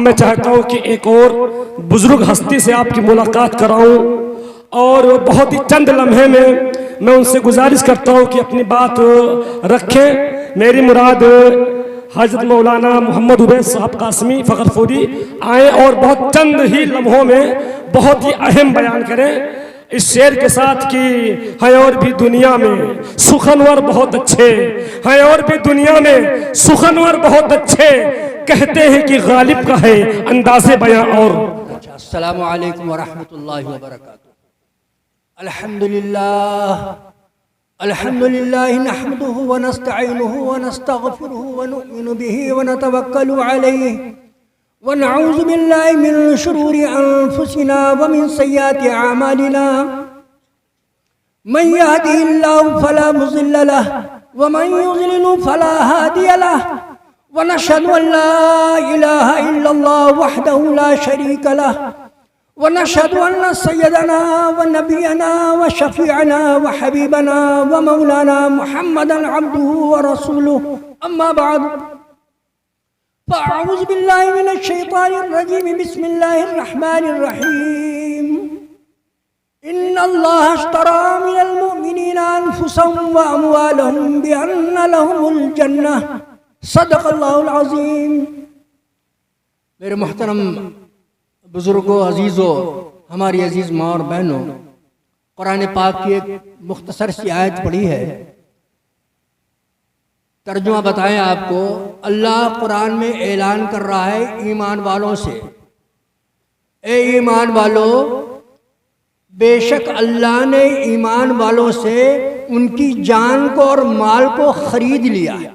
میں چاہتا ہوں کہ ایک اور بزرگ ہستی سے آپ کی ملاقات کراؤں، اور بہت ہی چند لمحے میں ان سے گزارش کرتا ہوں کہ اپنی بات رکھیں۔ میری مراد حضرت مولانا محمد عبید صاحب قاسمی فخر فوری آئیں اور بہت چند ہی لمحوں میں بہت ہی اہم بیان کریں اس شعر کے ساتھ کہ ہیں اور بھی دنیا میں سخنور بہت اچھے، ہیں اور بھی دنیا میں سخنور بہت اچھے، کہتے ہیں کہ غالب کا ہے انداز بیاں اور۔ السلام علیکم ورحمۃ اللہ وبرکاتہ۔ الحمدللہ نحمده ونستعینه ونستغفره ونؤمن به ونتوکل علیہ ونعوذ باللہ من شرور انفسنا ومن سیئات اعمالنا، من یهده اللہ فلا مضل له ومن یضلل فلا ہادی له، ونشهد ان لا الہ الا اللہ وحده لا شریک له، ونشهد ان سيدنا ونبينا وشفيعنا وحبيبنا ومولانا محمدا عبده ورسوله، اما بعد فاعوذ بالله من الشيطان الرجيم، بسم الله الرحمن الرحيم، ان الله اشترى من المؤمنين انفسهم واموالهم بان لهم الجنة، صدق الله العظيم۔ میرے محترم بزرگوں، عزیزوں، ہماری عزیز ماں اور بہنوں، قرآن پاک کی ایک مختصر سی آیت پڑھی ہے، ترجمہ بتائیں آپ کو۔ اللہ قرآن میں اعلان کر رہا ہے ایمان والوں سے، اے ایمان والو، بے شک اللہ نے ایمان والوں سے ان کی جان کو اور مال کو خرید لیا ہے۔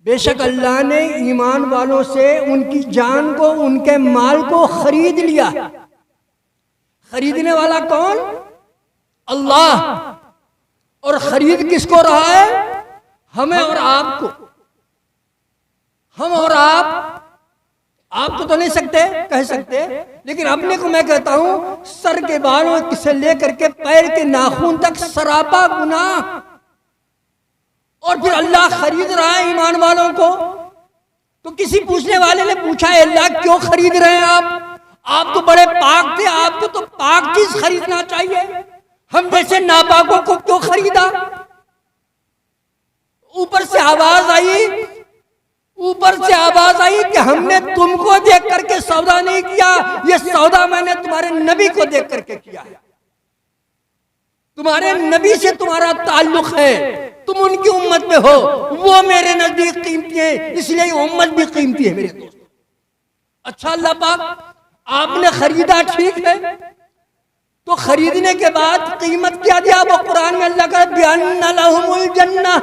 بے شک اللہ نے ایمان والوں سے ان کی جان کو، ان کے مال کو خرید لیا۔ خریدنے والا کون؟ اللہ۔ اور خرید کس کو رہا ہے؟ ہمیں اور آپ کو۔ ہم اور آپ کو تو نہیں سکتے، کہہ سکتے، لیکن اپنے کو میں کہتا ہوں، سر کے بالوں سے لے کر کے پیر کے ناخن تک سراپا گناہ، اور پھر اللہ خرید رہا ہے ایمان والوں کو۔ تو کسی پوچھنے والے نے پوچھا، اے اللہ کیوں خرید رہے ہیں آپ تو بڑے پاک تھے، آپ کو تو پاک چیز خریدنا چاہیے، ہم جیسے ناپاکوں کو کیوں خریدا؟ اوپر سے آواز آئی کہ ہم نے تم کو دیکھ کر کے سودا نہیں کیا، یہ سودا میں نے تمہارے نبی کو دیکھ کر کے کیا ہے۔ تمہارے نبی سے تمہارا تعلق ہے، تم ان کی امت میں ہو، وہ میرے نزدیک قیمتی ہیں، اس لیے امت بھی قیمتی ہے میرے دوست۔ اچھا اللہ پاک، آپ نے خریدا، ٹھیک ہے، تو خریدنے کے بعد قیمت کیا دیا؟ وہ قرآن میں اللہ کا بِأَنَّ لَهُمُ الْجَنَّةَ،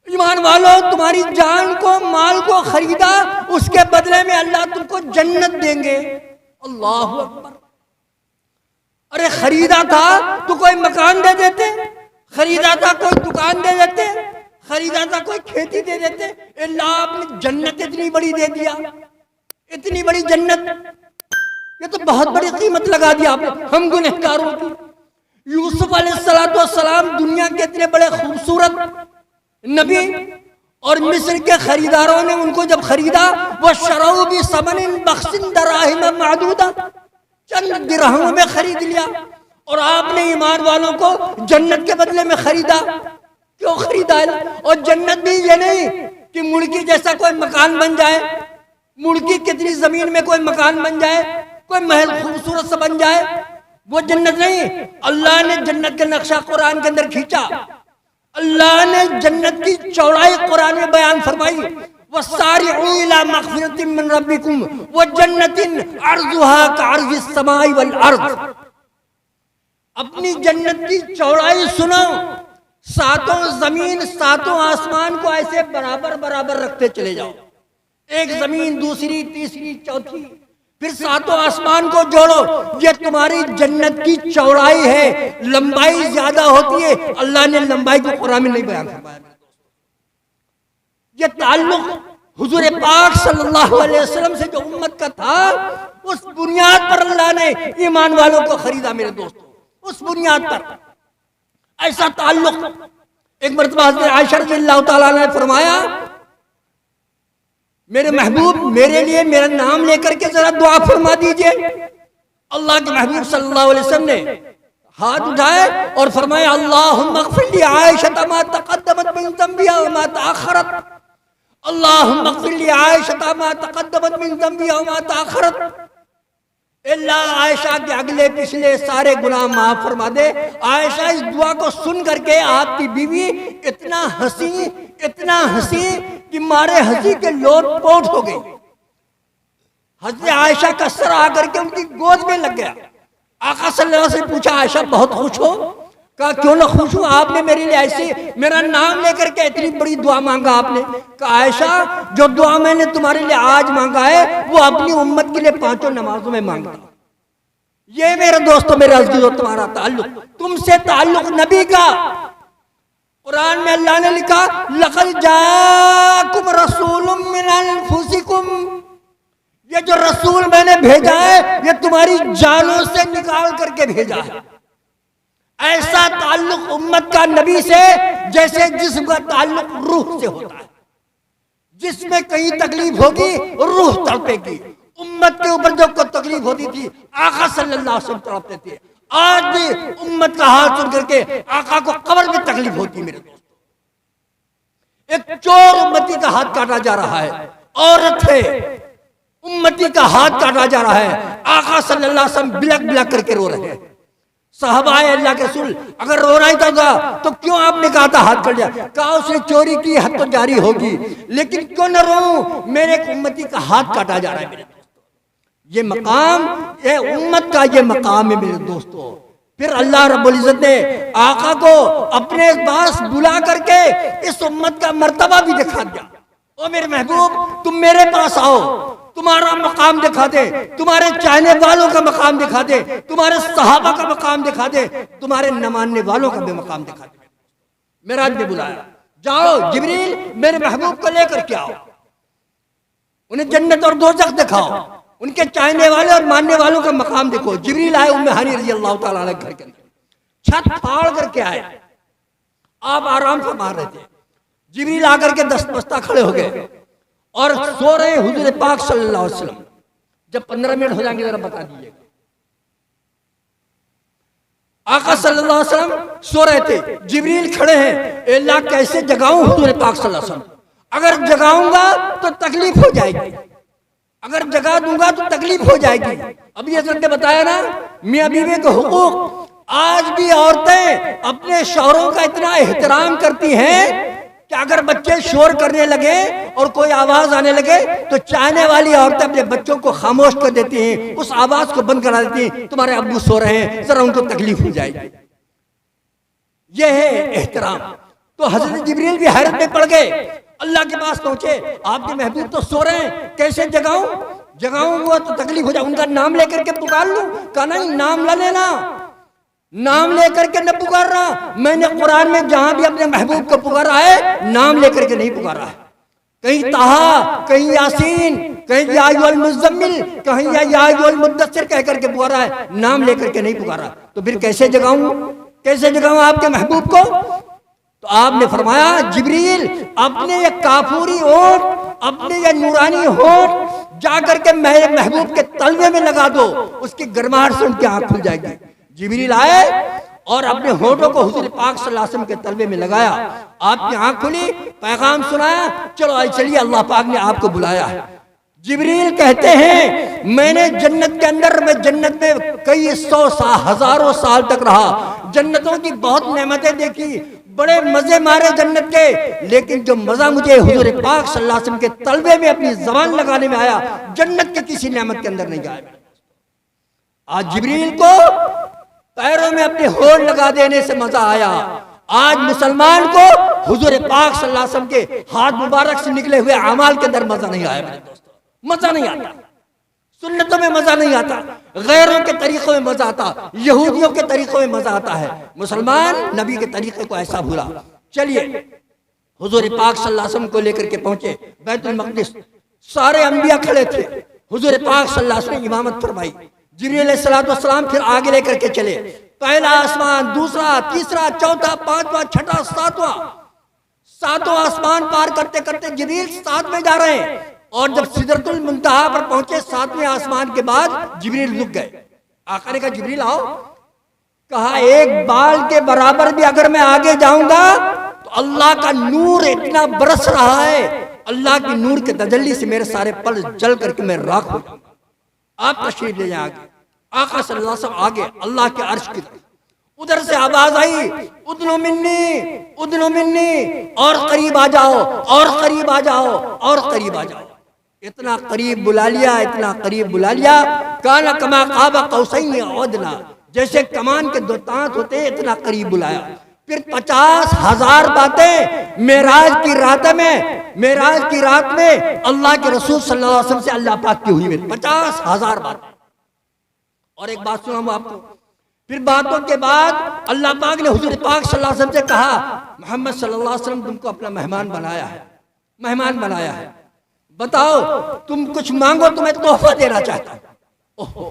ایمان والو تمہاری جان کو، مال کو خریدا، اس کے بدلے میں اللہ تم کو جنت دیں گے۔ اللہ اکبر۔ ارے خریدا تھا تو کوئی مکان دے دیتے، خریدا تھا کوئی دکان دے دیتے، خریدا تھا کوئی کھیتی دے دیتے، اللہ آپ نے جنت اتنی بڑی دے دیا، اتنی بڑی جنت، یہ تو بہت بڑی قیمت لگا دیا آپ نے ہم گنہگاروں کی۔ یوسف علیہ السلام دنیا کے اتنے بڑے خوبصورت نبی، اور مصر کے خریداروں نے ان کو جب خریدا، وہ شروع بثمن بخس دراہم معدودہ، چند درہموں میں خرید لیا، اور آپ نے ایمان والوں کو جنت کے بدلے میں خریدا۔ کیوں خریدا؟ اور جنت بھی یہ نہیں کہ مڑکی جیسا کوئی مکان بن جائے، مڑکی کتنی زمین میں کوئی مکان بن جائے، کوئی محل خوبصورت سا بن جائے، وہ جنت نہیں۔ اللہ نے جنت کا نقشہ قرآن کے اندر کھینچا، اللہ نے جنت کی چوڑائی قرآن میں بیان فرمائی، وَسَارِعُوا إِلَىٰ مَغْفِرَةٍ مِّن رَبِّكُمْ وَجَنَّةٍ عَرْضُهَا كَعَرْضِ السَّمَاءِ وَالْأَرْضِ۔ اپنی جنت کی چوڑائی سنو، ساتوں زمین ساتوں آسمان کو ایسے برابر برابر رکھتے چلے جاؤ، ایک زمین دوسری تیسری چوتھی، پھر ساتوں آسمان کو جوڑو، یہ تمہاری جنت کی چوڑائی ہے۔ لمبائی زیادہ ہوتی ہے، اللہ نے لمبائی کو قرآن میں نہیں بیان فرمایا۔ یہ تعلق حضور پاک صلی اللہ علیہ وسلم سے جو امت کا تھا، اس بنیاد پر اللہ نے ایمان والوں کو خریدا میرے دوستوں، اس بنیاد پر ایسا تعلق۔ ایک مرتبہ حضرت عائشہ رضی اللہ تعالیٰ نے فرمایا میرے محبوب میرے لیے میرا نام لے کر کے ذرا دعا فرما دیجئے۔ اللہ کے محبوب صلی اللہ علیہ وسلم نے ہاتھ اٹھائے اور فرمایا اللہم اغفر لی عائشہ ما تقدمت من ذنبها وما تأخرت، اللہم اغفر لی عائشہ ما تقدمت من ذنبها وما تأخرت، اللہ عائشہ کے اگلے پچھلے سارے گناہ معاف فرما دے۔ عائشہ اس دعا کو سن کر کے آپ کی بیوی اتنا ہنسی کہ مارے ہنسی کے لوٹ پوٹ ہو گئی۔ حضرت عائشہ کا سر آ کر کے ان کی گود میں لگ گیا۔ آقا صلی اللہ علیہ وسلم سے پوچھا عائشہ بہت خوش ہو؟ کہا کیوں نہ خوش ہوں، آپ نے میرے لیے ایسے میرا نام لے کر کے اتنی بڑی دعا مانگا آپ نے۔ کہا عائشہ جو دعا میں نے تمہارے لیے آج مانگا ہے وہ اپنی امت کے لیے 5 نمازوں میں مانگتا۔ یہ میرے دوستو میرے عزیز و تمہارا تعلق، تم سے تعلق نبی کا۔ قرآن میں اللہ نے لکھا لَقَدْ جَاءَكُمْ رَسُولٌ مِّنْ أَنفُسِكُمْ، یہ جو رسول میں نے بھیجا ہے یہ تمہاری جانوں سے نکال کر کے بھیجا ہے۔ ایسا تعلق امت کا نبی سے جیسے جسم کا تعلق روح سے ہوتا ہے۔ جس میں کہیں تکلیف ہوگی روح تڑپے گی۔ امت کے اوپر جو کوئی تکلیف ہوتی تھی آقا صلی اللہ علیہ وسلم تڑپتے تھے۔ آج بھی امت کا ہاتھ سن کر کے آقا کو قبر میں تکلیف ہوتی ہے۔ میرے دوستو ایک چور امتی کا ہاتھ کاٹا جا رہا ہے، عورت ہے امتی کا ہاتھ کاٹا جا رہا ہے، آقا صلی اللہ علیہ وسلم بلک بلک کر کے رو رہے ہیں۔ صحابہ اللہ کے رسول اگر رونا ہی تھا تو کیوں آپ نے کہا تھا ہاتھ کٹ جائے؟ کہا اس نے چوری کی حد تو جاری ہوگی لیکن کیوں نہ رو، میرے ایک امتی کا ہاتھ کاٹا جا رہا ہے۔ میرے دوستو یہ مقام، یہ امت کا یہ مقام ہے میرے دوستو۔ پھر اللہ رب العزت نے آقا کو اپنے پاس بلا کر کے اس امت کا مرتبہ بھی دکھا دیا۔ او میرے محبوب تم میرے پاس آؤ، تمہارا مقام دکھا دے، تمہارے چاہنے والوں کا مقام دکھا دے، تمہارے صحابہ کا مقام دکھا دے، تمہارے نہ ماننے والوں کا بھی مقام دکھا دے۔ معراج میں بلایا، جاؤ جبریل میرے محبوب کو لے کر کے آؤ، انہیں جنت اور دوزخ دکھاؤ، ان کے چاہنے والے اور ماننے والوں کا مقام دیکھو۔ جبریل آئے ام ہانی رضی اللہ تعالیٰ عنہ گھر کے اندر، چھت پھاڑ کر کے آئے، آپ آرام فرما رہے تھے، جبریل آ کر کے دست بستہ کھڑے ہو گئے اور سو رہے حضور پاک صلی اللہ علیہ وسلم۔ جب 15 منٹ ہو جائیں گے ذرا بتا دیجیے گا۔ آقا صلی اللہ علیہ وسلم سو رہے تھے، جبریل کھڑے ہیں، اے اللہ کیسے جگاؤں حضور پاک صلی اللہ علیہ وسلم؟ اگر جگاؤں گا تو تکلیف ہو جائے گی، اگر جگا دوں گا تو تکلیف ہو جائے گی۔ ابھی حضرت نے بتایا نا میاں بیوی کے حقوق، آج بھی عورتیں اپنے شوہروں کا اتنا احترام کرتی ہیں کہ اگر بچے شور کرنے لگے اور کوئی آواز آنے لگے تو چاہنے والی عورتیں اپنے بچوں کو خاموش کر دیتی ہیں، اس آواز کو بند کرا دیتی ہیں، تمہارے ابو سو رہے ہیں ذرا ان کو تکلیف ہو جائے گی۔ یہ ہے احترام۔ تو حضرت جبریل بھی حیرت میں پڑ گئے، اللہ کے پاس پہنچے، آپ کے محبوب تو سو رہے ہیں، کیسے جگاؤں گا تو تکلیف ہو جائے، ان کا نام لے کر کے پکار لوں؟ کہا نہیں، نام نہ لینا، نام لے کر کے نہ پکار رہا، میں نے قرآن میں جہاں بھی اپنے محبوب کو پکارا ہے نام لے کر کے نہیں پکارا ہے، کہیں طٰہٰ، کہیں یاسین، کہیں یا ایھا المزمل، کہیں یا ایھا المدثر کہہ کر کے پکارا ہے، نام لے کر کے نہیں پکارا۔ تو پھر کیسے جگاؤں آپ کے محبوب کو؟ تو آپ نے فرمایا جبریل اپنے یہ کافوری ہونٹ، اپنے یہ نورانی ہونٹ جا کر کے میرے محبوب کے تلوے میں لگا دو، اس کی گرماہٹ سے ان کی آنکھ کھل جائے گی۔ جبریل آئے اور اپنے ہونٹوں کو حضور پاک صلی اللہ علیہ وسلم کے تلوے میں لگایا، آپ کی آنکھ کھلی، پیغام سنایا، چلیے اللہ پاک نے آپ کو بلایا ہے۔ جبریل کہتے ہیں میں نے جنت کے اندر، میں جنت میں کئی سو سال، ہزاروں سال تک رہا، جنتوں کی بہت نعمتیں دیکھی، بڑے مزے مارے جنت کے، لیکن جو مزہ مجھے حضور پاک صلی اللہ علیہ وسلم کے تلوے میں اپنی زبان لگانے میں آیا جنت کے کسی نعمت کے اندر نہیں آیا۔ آج جبریل کو پیروں میں اپنے ہونٹ لگا دینے سے مزہ آیا، آج مسلمان کو حضور پاک صلی اللہ علیہ وسلم کے ہاتھ مبارک سے نکلے ہوئے اعمال کے اندر مزہ نہیں آیا۔ میرے دوستو مزہ نہیں آتا، سنتوں میں مزہ نہیں آتا، غیروں کے طریقوں میں مزہ آتا، یہودیوں کے طریقوں میں مزہ آتا ہے، مسلمان نبی کے طریقے کو ایسا بھولا۔ چلیے حضور پاک صلی اللہ علیہ وسلم کو لے کر کے پہنچے بیت المقدس، سارے انبیاء کھڑے تھے، حضور پاک صلی اللہ علیہ وسلم نے امامت فرمائی، جبریل علیہ السلام پھر آگے لے کر کے چلے، پہلا آسمان، دوسرا، تیسرا، چوتھا، پانچواں، چھٹا، ساتواں آسمان پار کرتے کرتے جبریل 7 میں جا رہے ہیں، اور جب سدرۃ المنتہا پر پہنچے 7ویں آسمان کے بعد جبریل رک گئے. آقا نے کہا جبریل آؤ. کہا ایک بال کے برابر بھی اگر میں آگے جاؤں گا تو اللہ کا نور اتنا برس رہا ہے، اللہ کی نور کے تجلی سے میرے سارے پل جل کر کے میں راکھ ہو جاؤں گا. آپ تشریف لے جائیں آگے. آقا صلی اللہ علیہ وسلم آگے اللہ کے عرش کی طرف. ادھر سے آواز آئی ادنو منی، اور قریب آ جاؤ، اور قریب آ جاؤ، اور قریب آ جاؤ. اتنا قریب بلا لیا، اتنا قریب بلا لیا. کانا کما قاب قوسین او ادنی، جیسے کمان کے 2 دانت ہوتے ہیں اتنا قریب بلایا. پھر 50,000 باتیں معراج کی رات میں اللہ کے رسول صلی اللہ علیہ وسلم سے اللہ پاک کی ہوئی. 50,000 باتیں. اور ایک بات سناؤں آپ کو. پھر باتوں کے بعد اللہ پاک نے حضور پاک صلی اللہ علیہ وسلم سے کہا محمد صلی اللہ علیہ وسلم تم کو اپنا مہمان بنایا ہے. بتاؤ تم کچھ مانگو، تمہیں تحفہ دینا چاہتا ہوں.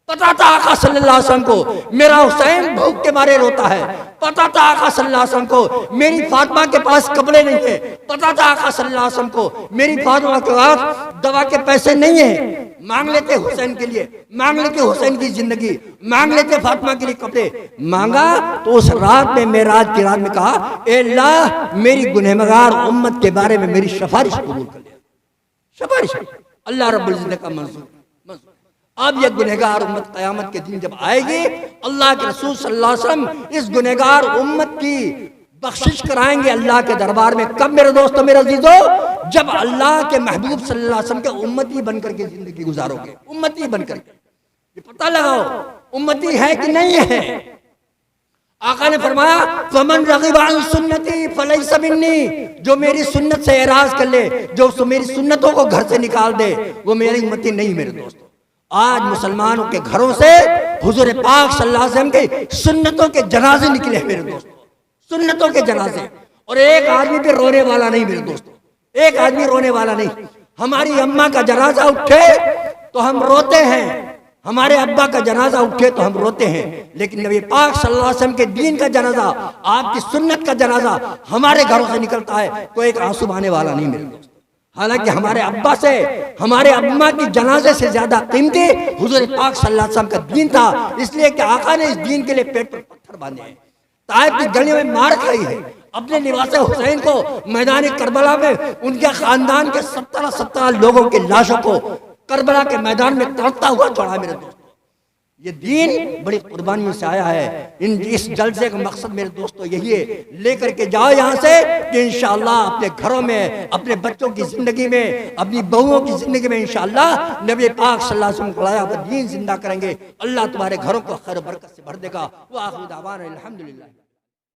پتا تھا آقا صلی اللہ علیہ وسلم کو میرا حسین بھوک کے مارے روتا ہے. پتا تھا آقا صلی اللہ علیہ وسلم کو میری فاطمہ کے پاس کپڑے نہیں تھے. پتا تھا آقا صلی اللہ علیہ وسلم کو میری فاطمہ کے پاس دوا کے پیسے نہیں ہیں. مانگ لیتے حسین کے لیے، مانگ لیتے حسین کی زندگی، مانگ لیتے فاطمہ کے لیے کپڑے. مانگا تو اس رات میں معراج کی رات میں کہا اے اللہ میری گنہگار امت کے بارے میں میری سفارش قبول کر لیا. سفارش اللہ رب العزت کا منظور. اب یہ گنہگار امت قیامت کے دن جب آئے گی اللہ کے رسول صلی اللہ علیہ وسلم اس گنہگار امت کی بخشش کرائیں گے اللہ کے دربار میں. کب میرے دوستو میرے عزیزو؟ جب اللہ کے محبوب صلی اللہ علیہ وسلم کے امتی بن کر کے زندگی گزارو گے. امتی بن کر کے یہ پتہ لگاؤ امتی ہے کہ نہیں ہے. آقا نے فرمایا فمن رغب عن سنتی فلیس منی، جو میری سنت سے اعراض کر لے، جو میری سنتوں کو گھر سے نکال دے وہ میری امتی نہیں. میرے دوستو آج مسلمانوں کے گھروں سے حضور پاک صلی اللہ علیہ وسلم کے سنتوں کے جنازے نکلے میرے دوستو، سنتوں کے جنازے. اور ایک آدمی بھی رونے والا نہیں میرے دوستو، ایک آدمی رونے والا نہیں. ہماری اماں کا جنازہ اٹھے تو ہم روتے ہیں، ہمارے ابا کا جنازہ اٹھے تو ہم روتے ہیں. لیکن نبی پاک صلی اللہ علیہ وسلم کے دین کا جنازہ، آپ کی سنت کا جنازہ ہمارے گھروں سے نکلتا ہے تو ایک آنسو آنے والا نہیں میرے دوستو. حالانکہ ہمارے ابا سے، ہمارے اماں کی جنازے سے زیادہ قیمتی حضور پاک صلی اللہ علیہ وسلم کا دین تھا. اس لیے کہ آقا نے اس دین کے لیے پیٹ پر پتھر باندھے ہیں، طائف کی گلیوں میں مار کھائی ہے. اپنے لباس حسین کو میدان کربلا میں ان کے خاندان کے 17 لوگوں کے لاشوں کو کربلا کے میدان میں تڑپتا ہوا چھوڑا میرے دوستو. یہ دین بڑی قربانیوں سے آیا ہے. اس جلسے کا مقصد میرے دوستو یہی ہے، لے کر کے جاؤ یہاں سے کہ انشاءاللہ اپنے گھروں میں، اپنے بچوں کی زندگی میں، اپنی بہوؤں کی زندگی میں انشاءاللہ نبی پاک صلی اللہ علیہ وسلم کو لایا ہوا دین زندہ کریں گے. اللہ تمہارے گھروں کو خیر و برکت سے بھر دے گا. وآخر دعوانا الحمدللہ.